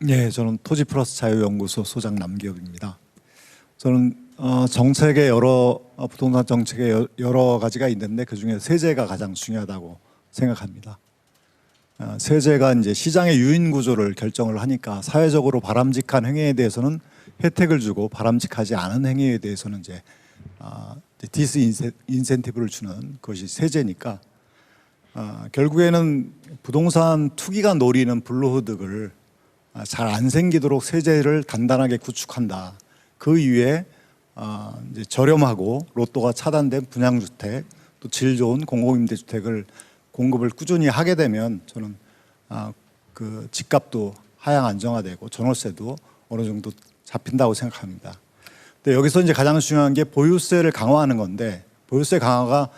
네, 저는 토지플러스 자유연구소 소장 남기업입니다. 저는 정책의 부동산 정책의 여러 가지가 있는데 그중에 세제가 가장 중요하다고 생각합니다. 세제가 이제 시장의 유인 구조를 결정을 하니까 사회적으로 바람직한 행위에 대해서는 혜택을 주고 바람직하지 않은 행위에 대해서는 이제 디스인센티브를 주는 것이 세제니까 결국에는 부동산 투기가 노리는 불로소득을 잘 안 생기도록 세제를 단단하게 구축한다. 그 이후에 이제 저렴하고 로또가 차단된 분양주택, 또 질 좋은 공공임대주택을 공급을 꾸준히 하게 되면 저는 그 집값도 하향 안정화되고 전월세도 어느 정도 잡힌다고 생각합니다. 근데 여기서 이제 가장 중요한 게 보유세를 강화하는 건데 보유세 강화가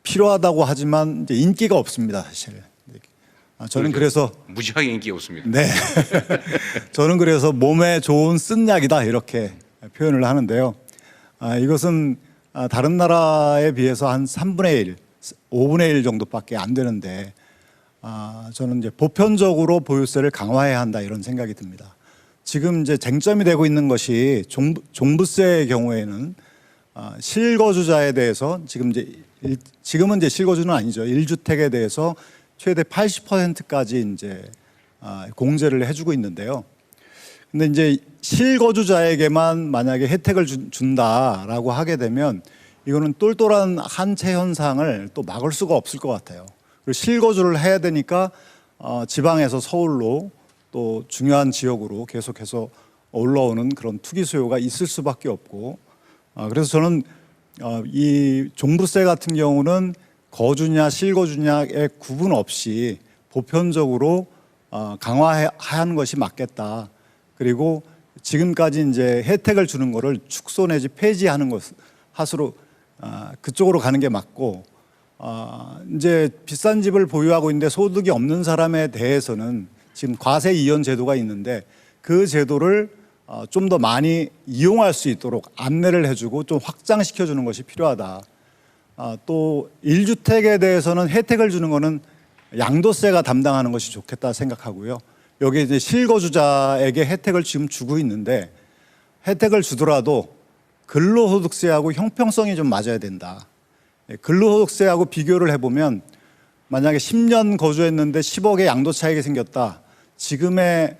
필요하다고 하지만 이제 인기가 없습니다, 사실. 저는 그래서 무지하게 인기가 없습니다. 네, 저는 그래서 몸에 좋은 쓴 약이다 이렇게 표현을 하는데요. 이것은 다른 나라에 비해서 한 3분의 1, 5분의 1 정도밖에 안 되는데 저는 이제 보편적으로 보유세를 강화해야 한다 이런 생각이 듭니다. 지금 이제 쟁점이 되고 있는 것이 종부세의 경우에는 실거주자에 대해서 지금은 이제 실거주는 아니죠. 1주택에 대해서 최대 80%까지 이제 공제를 해주고 있는데요. 근데 이제 실거주자에게만 만약에 혜택을 준다라고 하게 되면 이거는 똘똘한 한채 현상을 또 막을 수가 없을 것 같아요. 그리고 실거주를 해야 되니까 지방에서 서울로 또 중요한 지역으로 계속해서 올라오는 그런 투기 수요가 있을 수밖에 없고 그래서 저는 이 종부세 같은 경우는 거주냐 실거주냐의 구분 없이 보편적으로 강화하는 것이 맞겠다. 그리고 지금까지 이제 혜택을 주는 거를 축소 내지 폐지하는 것으로 그쪽으로 가는 게 맞고 이제 비싼 집을 보유하고 있는데 소득이 없는 사람에 대해서는 지금 과세 이연 제도가 있는데 그 제도를 좀 더 많이 이용할 수 있도록 안내를 해주고 좀 확장시켜 주는 것이 필요하다. 또 1주택에 대해서는 혜택을 주는 거는 양도세가 담당하는 것이 좋겠다 생각하고요. 여기 이제 실거주자에게 혜택을 지금 주고 있는데 혜택을 주더라도 근로소득세하고 형평성이 좀 맞아야 된다. 근로소득세하고 비교를 해보면 만약에 10년 거주했는데 10억의 양도 차익이 생겼다. 지금의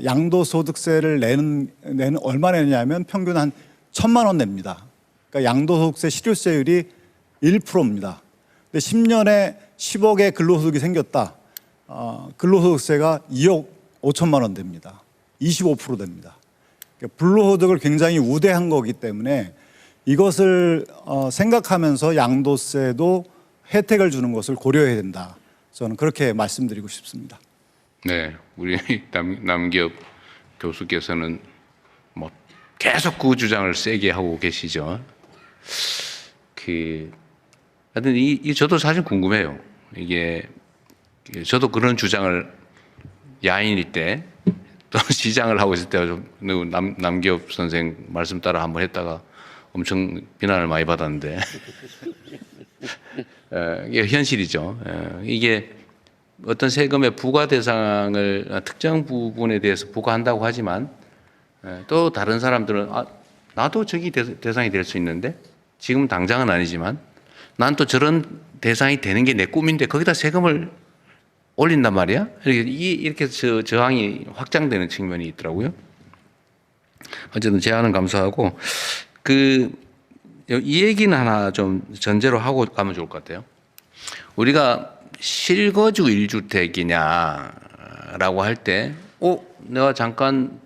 양도소득세를 내는 얼마 내냐면 평균 한 1,000만 원 냅니다. 그러니까 양도소득세 실효세율이 1%입니다. 근데 10년에 10억의 근로소득이 생겼다. 근로소득세가 2억 5천만 원 됩니다. 25% 됩니다. 그러니까 불로소득을 굉장히 우대한 거기 때문에 이것을 생각하면서 양도세도 혜택을 주는 것을 고려해야 된다. 저는 그렇게 말씀드리고 싶습니다. 네, 우리 남기업 교수께서는 뭐 계속 그 주장을 세게 하고 계시죠. 하여튼 저도 사실 궁금해요. 이게 저도 그런 주장을 야인일 때 또 시장을 하고 있을 때 남기업 선생 말씀 따라 한번 했다가 엄청 비난을 많이 받았는데 이게 현실이죠. 이게 어떤 세금의 부과 대상을 특정 부분에 대해서 부과한다고 하지만 또 다른 사람들은 나도 저기 대상이 될 수 있는데 지금 당장은 아니지만 난 또 저런 대상이 되는 게 내 꿈인데 거기다 세금을 올린단 말이야. 이렇게 저항이 확장되는 측면이 있더라고요. 어쨌든 제안은 감사하고 이 얘기는 하나 좀 전제로 하고 가면 좋을 것 같아요. 우리가 실거주 1주택이냐라고 할 때, 내가 잠깐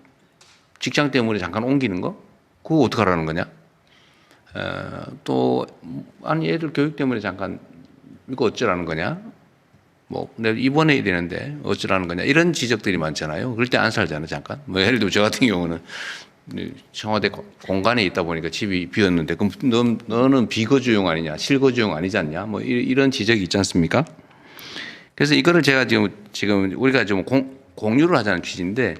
직장 때문에 잠깐 옮기는 거? 그거 어떡하라는 거냐? 애들 교육 때문에 잠깐 이거 어쩌라는 거냐? 내가 입원해야 되는데 어쩌라는 거냐? 이런 지적들이 많잖아요. 그럴 때 안 살잖아, 잠깐. 예를 들면 저 같은 경우는 청와대 공간에 있다 보니까 집이 비었는데, 그럼 너는 비거주용 아니냐? 실거주용 아니지 않냐? 이런 지적이 있지 않습니까? 그래서 이거를 제가 지금 우리가 좀 공유를 하자는 취지인데,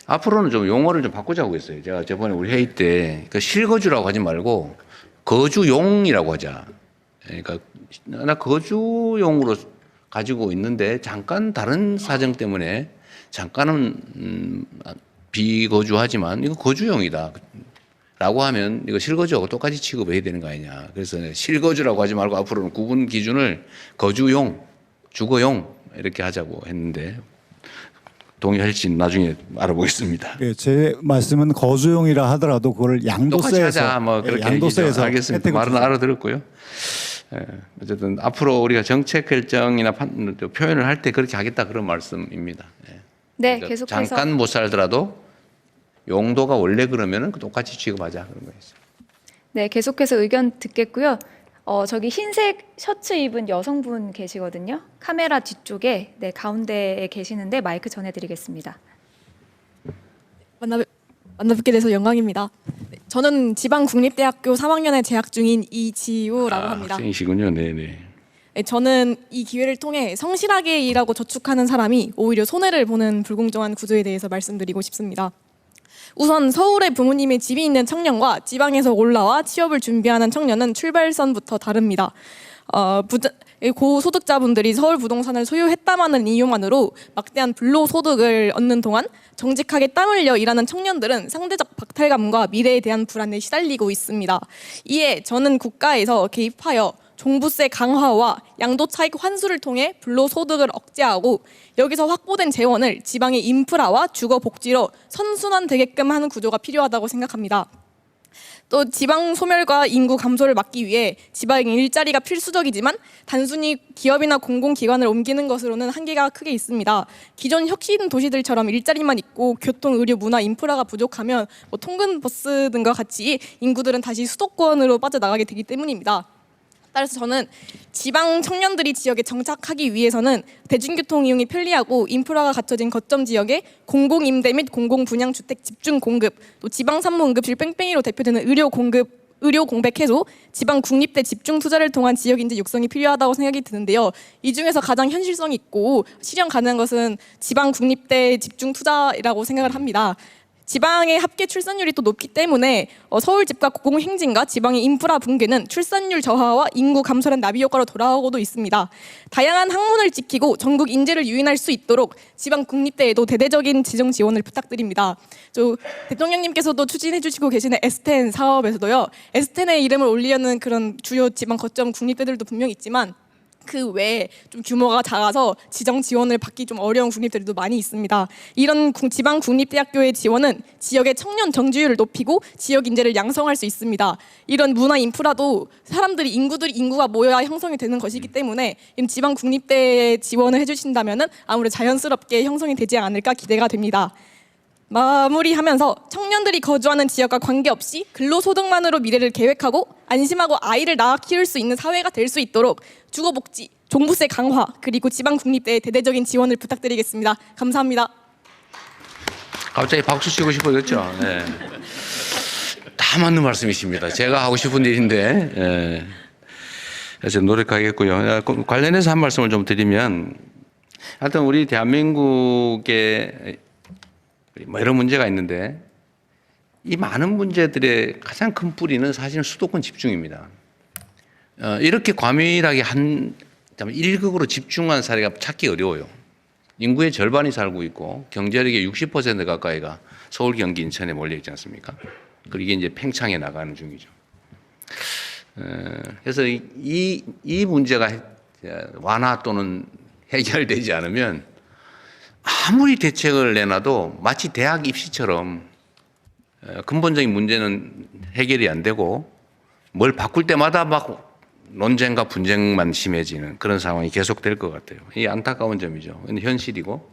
앞으로는 좀 용어를 좀 바꾸자고 했어요. 제가 저번에 우리 회의 때 실거주라고 하지 말고 거주용이라고 하자. 그러니까 나 거주용으로 가지고 있는데 잠깐 다른 사정 때문에 잠깐은 비거주하지만 이거 거주용이다. 라고 하면 이거 실거주하고 똑같이 취급해야 되는 거 아니냐. 그래서 실거주라고 하지 말고 앞으로는 구분 기준을 거주용, 주거용 이렇게 하자고 했는데 동의할지는 나중에 알아보겠습니다. 예, 제 말씀은 거주용이라 하더라도 그걸 똑같이 양도세에서 하자. 뭐 그렇게 양도세에서 알겠습니다. 혜택을 말은 주세요. 알아들었고요. 예, 어쨌든 앞으로 우리가 정책 결정이나 표현을 할 때 그렇게 하겠다 그런 말씀입니다. 예. 네, 그러니까 계속해서 잠깐 못 살더라도 용도가 원래 그러면은 똑같이 취급하자 그런 거예요. 네, 계속해서 의견 듣겠고요. 저기 흰색 셔츠 입은 여성분 계시거든요. 카메라 뒤쪽에 네, 가운데에 계시는데 마이크 전해드리겠습니다. 만나뵙게 돼서 영광입니다. 네, 저는 지방국립대학교 3학년에 재학 중인 이지우라고 합니다. 학생이시군요. 네네. 네, 저는 이 기회를 통해 성실하게 일하고 저축하는 사람이 오히려 손해를 보는 불공정한 구조에 대해서 말씀드리고 싶습니다. 우선 서울에 부모님의 집이 있는 청년과 지방에서 올라와 취업을 준비하는 청년은 출발선부터 다릅니다. 고소득자분들이 서울 부동산을 소유했다마는 이유만으로 막대한 불로소득을 얻는 동안 정직하게 땀 흘려 일하는 청년들은 상대적 박탈감과 미래에 대한 불안에 시달리고 있습니다. 이에 저는 국가에서 개입하여 종부세 강화와 양도 차익 환수를 통해 불로소득을 억제하고 여기서 확보된 재원을 지방의 인프라와 주거 복지로 선순환되게끔 하는 구조가 필요하다고 생각합니다. 또 지방 소멸과 인구 감소를 막기 위해 지방 일자리가 필수적이지만 단순히 기업이나 공공기관을 옮기는 것으로는 한계가 크게 있습니다. 기존 혁신 도시들처럼 일자리만 있고 교통, 의료, 문화, 인프라가 부족하면 통근 버스 등과 같이 인구들은 다시 수도권으로 빠져나가게 되기 때문입니다. 따라서 저는 지방 청년들이 지역에 정착하기 위해서는 대중교통 이용이 편리하고 인프라가 갖춰진 거점 지역에 공공임대 및 공공분양주택 집중 공급, 또 지방산무응급실 뺑뺑이로 대표되는 의료 공백 해소, 지방 국립대 집중 투자를 통한 지역 인재 육성이 필요하다고 생각이 드는데요. 이 중에서 가장 현실성 있고 실현 가능한 것은 지방 국립대 집중 투자라고 생각을 합니다. 지방의 합계 출산율이 또 높기 때문에 서울 집값 공공행진과 지방의 인프라 붕괴는 출산율 저하와 인구 감소란 나비 효과로 돌아오고도 있습니다. 다양한 학문을 지키고 전국 인재를 유인할 수 있도록 지방 국립대에도 대대적인 재정 지원을 부탁드립니다. 대통령님께서도 추진해 주시고 계시는 S10 사업에서도요. S10의 이름을 올리려는 그런 주요 지방 거점 국립대들도 분명 있지만 그 외에 좀 규모가 작아서 지정 지원을 받기 좀 어려운 국립대들도 많이 있습니다. 이런 지방 국립대학교의 지원은 지역의 청년 정주율을 높이고 지역 인재를 양성할 수 있습니다. 이런 문화 인프라도 인구가 모여야 형성이 되는 것이기 때문에 이런 지방 국립대에 지원을 해주신다면은 아무래도 자연스럽게 형성이 되지 않을까 기대가 됩니다. 마무리하면서 청년들이 거주하는 지역과 관계없이 근로소득만으로 미래를 계획하고 안심하고 아이를 낳아 키울 수 있는 사회가 될 수 있도록 주거복지, 종부세 강화, 그리고 지방국립대의 대대적인 지원을 부탁드리겠습니다. 감사합니다. 갑자기 박수 치고 싶어졌죠. 네. 다 맞는 말씀이십니다. 제가 하고 싶은 일인데 그래서 노력하겠고요. 관련해서 한 말씀을 좀 드리면 하여튼 우리 대한민국의 여러 문제가 있는데 이 많은 문제들의 가장 큰 뿌리는 사실은 수도권 집중입니다. 이렇게 과밀하게 한 1극으로 집중한 사례가 찾기 어려워요. 인구의 절반이 살고 있고 경제력의 60% 가까이가 서울, 경기, 인천에 몰려 있지 않습니까? 그리고 이게 이제 팽창해 나가는 중이죠. 그래서 이 문제가 완화 또는 해결되지 않으면 아무리 대책을 내놔도 마치 대학 입시처럼 근본적인 문제는 해결이 안 되고 뭘 바꿀 때마다 막 논쟁과 분쟁만 심해지는 그런 상황이 계속될 것 같아요. 이 안타까운 점이죠. 근데 현실이고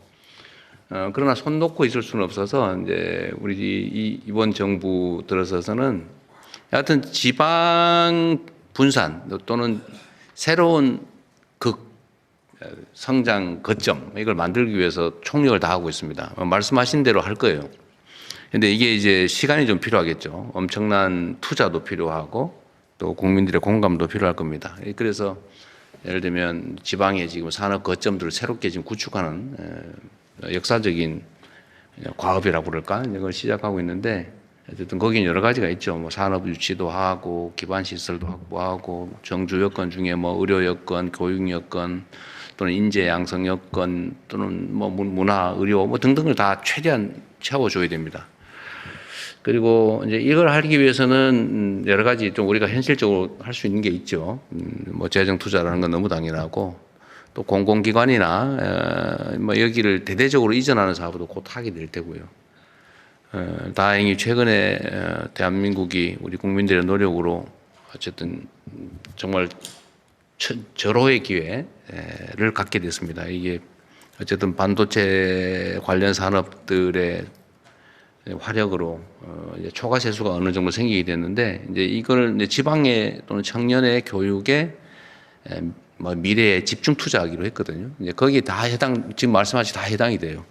그러나 손 놓고 있을 수는 없어서 이제 우리 이번 정부 들어서서는 하여튼 지방 분산 또는 새로운 성장 거점 이걸 만들기 위해서 총력을 다하고 있습니다. 말씀하신 대로 할 거예요. 근데 이게 이제 시간이 좀 필요하겠죠. 엄청난 투자도 필요하고 또 국민들의 공감도 필요할 겁니다. 그래서 예를 들면 지방에 지금 산업 거점들을 새롭게 지금 구축하는 역사적인 과업이라고 그럴까? 이걸 시작하고 있는데 어쨌든 거기는 여러 가지가 있죠. 뭐 산업 유치도 하고 기반 시설도 확보하고 정주 여건 중에 뭐 의료 여건, 교육 여건 또는 인재 양성 여건 또는 뭐 문화, 의료 뭐 등등을 다 최대한 채워줘야 됩니다. 그리고 이제 이걸 하기 위해서는 여러 가지 좀 우리가 현실적으로 할 수 있는 게 있죠. 뭐 재정 투자라는 건 너무 당연하고 또 공공기관이나 뭐 여기를 대대적으로 이전하는 사업도 곧 하게 될 테고요. 다행히 최근에 대한민국이 우리 국민들의 노력으로 어쨌든 정말 절호의 기회를 갖게 됐습니다. 이게 어쨌든 반도체 관련 산업들의 화력으로 이제 초과 세수가 어느 정도 생기게 됐는데 이제 이거를 이제 지방의 또는 청년의 교육에 뭐 미래에 집중 투자하기로 했거든요. 이제 거기에 다 지금 말씀하신 다 해당이 돼요.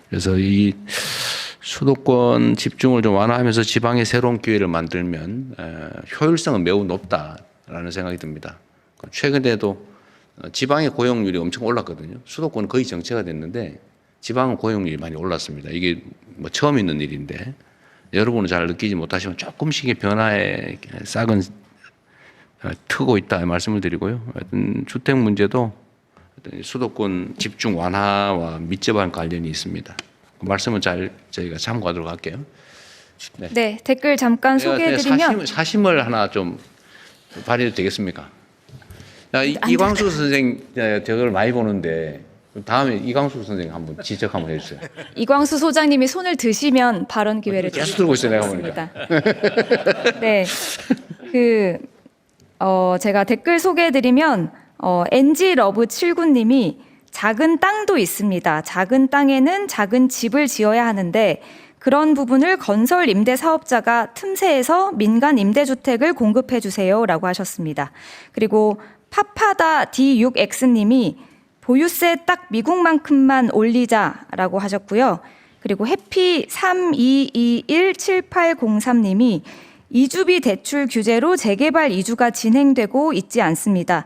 그래서 이 수도권 집중을 좀 완화하면서 지방의 새로운 기회를 만들면 효율성은 매우 높다라는 생각이 듭니다. 최근에도 지방의 고용률이 엄청 올랐거든요. 수도권은 거의 정체가 됐는데 지방은 고용률이 많이 올랐습니다. 이게 뭐 처음 있는 일인데 여러분은 잘 느끼지 못하시면 조금씩의 변화에 싹은 트고 있다 말씀을 드리고요. 하여튼 주택 문제도 수도권 집중 완화와密接한 관련이 있습니다. 그 말씀은 잘 저희가 참고하도록 할게요. 네, 댓글 잠깐 소개해드리면 사심을 하나 좀 발휘해도 되겠습니까? 이광수 선생 저걸 많이 보는데 다음에 이광수 선생 한번 지적 한번 해주세요. 이광수 소장님이 손을 드시면 발언 기회를 계속 들고 있어요, 내가 드리겠습니다. 네, 제가 댓글 소개해드리면 NG 러브 79님이 작은 땅도 있습니다. 작은 땅에는 작은 집을 지어야 하는데 그런 부분을 건설 임대 사업자가 틈새에서 민간 임대주택을 공급해 주세요라고 하셨습니다. 그리고 파파다 D6X님이 보유세 딱 미국만큼만 올리자라고 하셨고요. 그리고 해피 32217803님이 이주비 대출 규제로 재개발 이주가 진행되고 있지 않습니다.